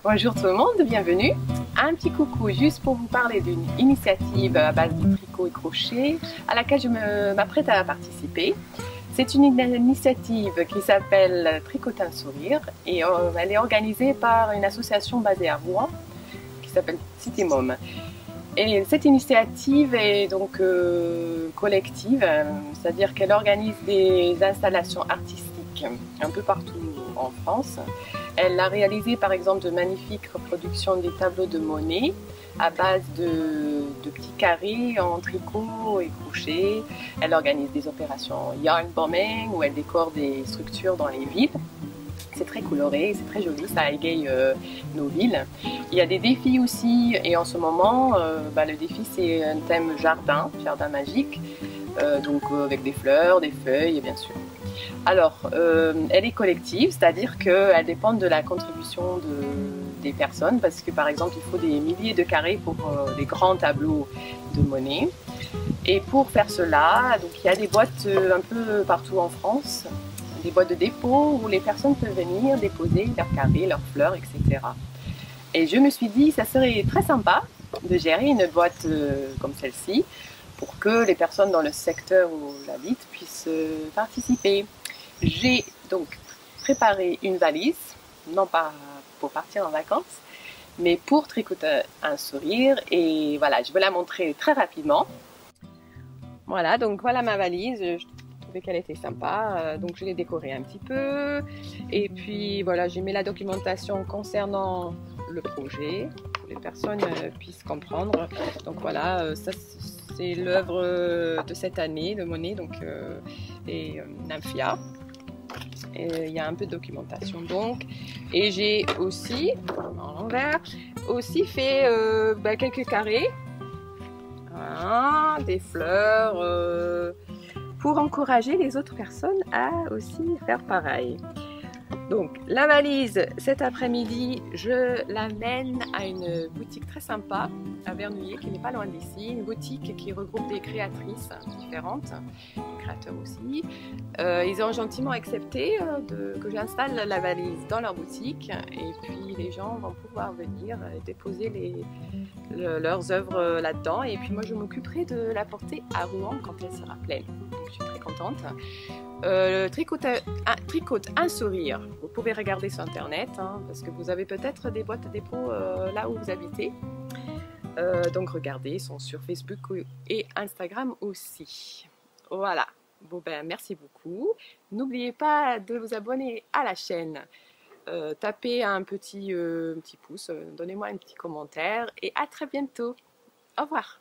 Bonjour tout le monde, bienvenue. Un petit coucou juste pour vous parler d'une initiative à base de tricot et crochet à laquelle je m'apprête à participer. C'est une initiative qui s'appelle Tricoter un sourire et elle est organisée par une association basée à Rouen qui s'appelle City Mom. Et cette initiative est donc collective, c'est-à-dire qu'elle organise des installations artistiques un peu partout en France. Elle a réalisé par exemple de magnifiques reproductions des tableaux de Monet à base de petits carrés en tricot et crochet. Elle organise des opérations yarn bombing où elle décore des structures dans les villes. C'est très coloré, c'est très joli, ça égaye nos villes. Il y a des défis aussi, et en ce moment, le défi c'est un thème jardin, jardin magique, donc avec des fleurs, des feuilles, bien sûr. Alors, elle est collective, c'est-à-dire qu'elle dépend de la contribution des personnes, parce que par exemple, il faut des milliers de carrés pour des grands tableaux de Monet. Et pour faire cela, donc, il y a des boîtes un peu partout en France, des boîtes de dépôt où les personnes peuvent venir déposer leurs carrés, leurs fleurs, etc. Et je me suis dit, ça serait très sympa de gérer une boîte comme celle-ci pour que les personnes dans le secteur où j'habite puissent participer. J'ai donc préparé une valise, non pas pour partir en vacances, mais pour tricoter un sourire. Et voilà, je vais la montrer très rapidement. Voilà, donc voilà ma valise. Je trouvais qu'elle était sympa, donc je l'ai décorée un petit peu. Et puis voilà, j'ai mis la documentation concernant le projet, pour que les personnes puissent comprendre. Donc voilà, ça c'est l'œuvre de cette année de Monet, donc et Nymphia. Il y a un peu de documentation donc. Et j'ai aussi, en l'envers, aussi fait quelques carrés. Voilà, des fleurs pour encourager les autres personnes à aussi faire pareil. Donc la valise, cet après-midi, je l'amène à une boutique très sympa à Vernouillet, qui n'est pas loin d'ici, une boutique qui regroupe des créatrices différentes, des créateurs aussi. Ils ont gentiment accepté que j'installe la valise dans leur boutique et puis les gens vont pouvoir venir déposer leurs œuvres là-dedans et puis moi je m'occuperai de la porter à Rouen quand elle sera pleine. Donc, je suis très contente. Tricote un sourire. Vous pouvez regarder sur internet parce que vous avez peut-être des boîtes à dépôt là où vous habitez. Donc regardez, ils sont sur Facebook et Instagram aussi. Voilà. Bon merci beaucoup. N'oubliez pas de vous abonner à la chaîne. Tapez un petit pouce, donnez-moi un petit commentaire et à très bientôt. Au revoir.